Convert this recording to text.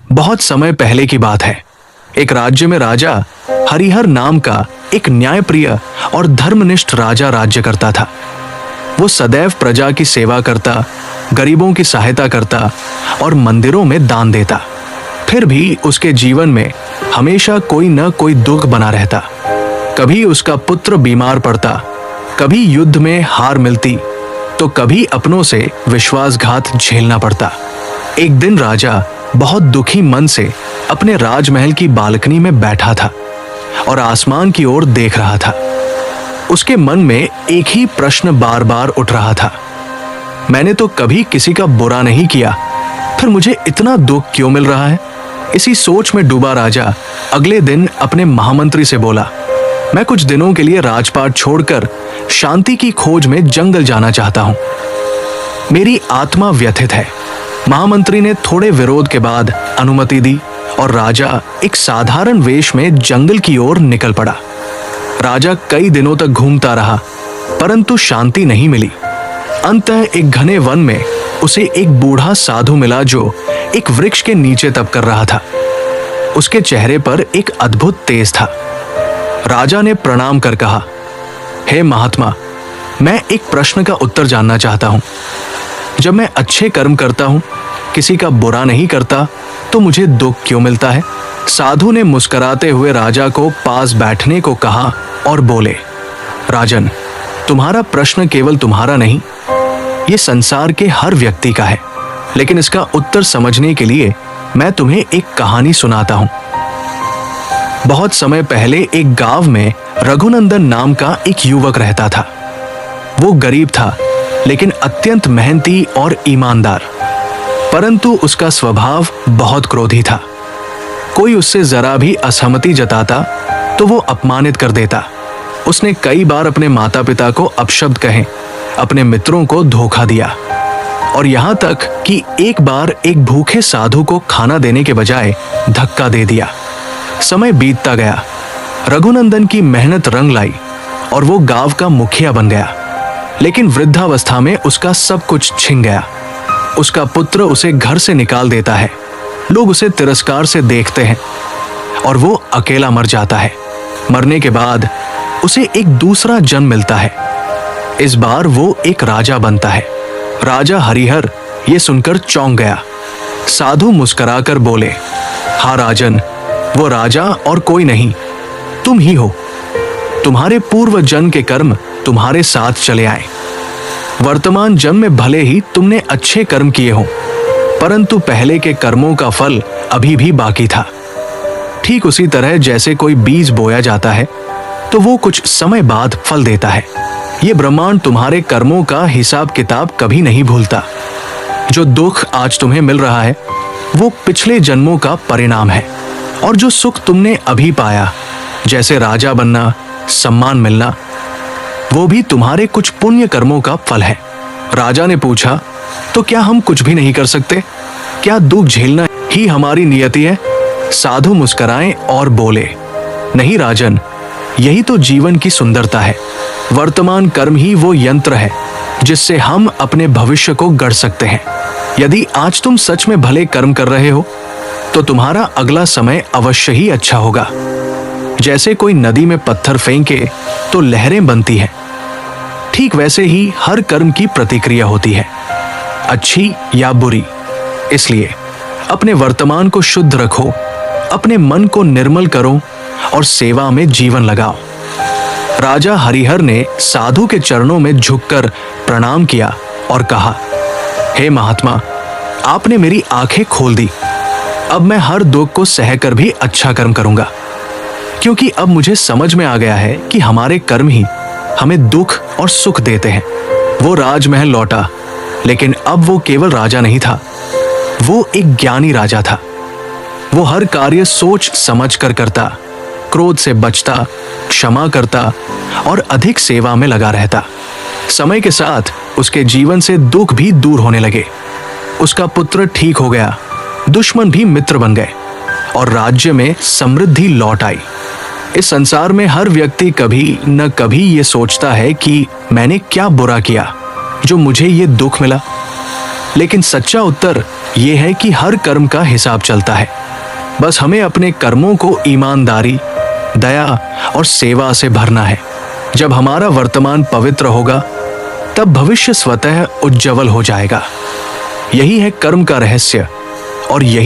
बहुत समय पहले की बात है। एक राज्य में राजा हरिहर नाम का एक न्यायप्रिय और धर्मनिष्ठ राजा राज्य करता था। वो सदैव प्रजा की सेवा करता, गरीबों की सहायता करता और मंदिरों में दान देता। फिर भी उसके जीवन में हमेशा कोई न कोई दुख बना रहता। कभी उसका पुत्र बीमार पड़ता, कभी युद्ध में हार मिलती, तो कभी अपनों से विश्वासघात झेलना पड़ता। एक दिन राजा बहुत दुखी मन से अपने राजमहल की बालकनी में बैठा था और आसमान की ओर देख रहा था। उसके मन में एक ही प्रश्न बार बार उठ रहा था, मैंने तो कभी किसी का बुरा नहीं किया, फिर मुझे इतना दुख क्यों मिल रहा है। इसी सोच में डूबा राजा अगले दिन अपने महामंत्री से बोला, मैं कुछ दिनों के लिए राजपाट छोड़कर शांति की खोज में जंगल जाना चाहता हूं। मेरी आत्मा व्यथित है। महामंत्री ने थोड़े विरोध के बाद अनुमति दी और राजा एक साधारण वेश में जंगल की ओर निकल पड़ा। राजा कई दिनों तक घूमता रहा, परंतु शांति नहीं मिली। अंततः एक घने वन में उसे एक बूढ़ा साधु मिला जो एक वृक्ष के नीचे तप कर रहा था। उसके चेहरे पर एक अद्भुत तेज था। राजा ने प्रणाम कर कहा, हे महात्मा, मैं एक प्रश्न का उत्तर जानना चाहता हूं। जब मैं अच्छे कर्म करता हूं, किसी का बुरा नहीं करता, तो मुझे दुख क्यों मिलता है। साधु ने मुस्कुराते हुए राजा को पास बैठने को कहा और बोले, राजन, तुम्हारा प्रश्न केवल तुम्हारा नहीं, ये संसार के हर व्यक्ति का है। लेकिन इसका उत्तर समझने के लिए मैं तुम्हें एक कहानी सुनाता हूं। बहुत समय पहले एक गांव में रघुनंदन नाम का एक युवक रहता था। वो गरीब था, लेकिन अत्यंत मेहनती और ईमानदार, परंतु उसका स्वभाव बहुत क्रोधी था। कोई उससे जरा भी असहमति जताता तो वो अपमानित कर देता। उसने कई बार अपने माता पिता को अपशब्द कहे, अपने मित्रों को धोखा दिया और यहाँ तक कि एक बार एक भूखे साधु को खाना देने के बजाय धक्का दे दिया। समय बीतता गया, रघुनंदन की मेहनत रंग लाई और वो गांव का मुखिया बन गया। लेकिन वृद्धावस्था में उसका सब कुछ छिन गया। उसका पुत्र उसे घर से निकाल देता है, लोग उसे तिरस्कार से देखते हैं और वो अकेला मर जाता है। मरने के बाद उसे एक दूसरा जन्म मिलता है। इस बार वो एक राजा बनता है। राजा हरिहर ये सुनकर चौंक गया। साधु मुस्कुराकर बोले, हाँ राजन, वो राजा और कोई नहीं, तुम ही हो। तुम्हारे पूर्व जन्म के कर्म तुम्हारे साथ चले आए। वर्तमान जन्म में भले ही तुमने अच्छे कर्म किए हो, परंतु पहले के कर्मों का फल अभी भी बाकी था। ठीक उसी तरह जैसे कोई बीज बोया जाता है तो वो कुछ समय बाद फल देता है। ये ब्रह्मांड तुम्हारे कर्मों का हिसाब किताब कभी नहीं भूलता। जो दुख आज तुम्हें मिल रहा है वो पिछले जन्मों का परिणाम है, और जो सुख तुमने अभी पाया, जैसे राजा बनना, सम्मान मिलना, वो भी तुम्हारे कुछ पुण्य कर्मों का फल है। राजा ने पूछा, तो क्या हम कुछ भी नहीं कर सकते? क्या दुख झेलना ही हमारी नियति है? साधु मुस्कुराए और बोले, नहीं राजन, यही तो जीवन की सुंदरता है। वर्तमान कर्म ही वो यंत्र है जिससे हम अपने भविष्य को गढ़ सकते हैं। यदि आज तुम सच में भले कर्म कर रहे हो तो तुम्हारा अगला समय अवश्य ही अच्छा होगा। जैसे कोई नदी में पत्थर फेंके तो लहरें बनती हैं, ठीक वैसे ही हर कर्म की प्रतिक्रिया होती है, अच्छी या बुरी। इसलिए अपने वर्तमान को शुद्ध रखो, अपने मन को निर्मल करो और सेवा में जीवन लगाओ। राजा हरिहर ने साधु के चरणों में झुककर प्रणाम किया और कहा, हे महात्मा, आपने मेरी आंखें खोल दी। अब मैं हर दुख को सहकर भी अच्छा कर्म करूंगा, क्योंकि अब मुझे समझ में आ गया है कि हमारे कर्म ही हमें दुख और सुख देते हैं। वो राजमहल लौटा, लेकिन अब वो केवल राजा नहीं था, वो एक ज्ञानी राजा था। वो हर कार्य सोच समझ कर करता, क्रोध से बचता, क्षमा करता और अधिक सेवा में लगा रहता। समय के साथ उसके जीवन से दुख भी दूर होने लगे। उसका पुत्र ठीक हो गया, दुश्मन भी मित्र बन गए और राज्य में समृद्धि लौट आई। इस संसार में हर व्यक्ति कभी न कभी ये सोचता है कि मैंने क्या बुरा किया जो मुझे ये दुख मिला, लेकिन सच्चा उत्तर यह है कि हर कर्म का हिसाब चलता है। बस हमें अपने कर्मों को ईमानदारी, दया और सेवा से भरना है। जब हमारा वर्तमान पवित्र होगा, तब भविष्य स्वतः उज्जवल हो जाएगा। यही है कर्म का रहस्य और यही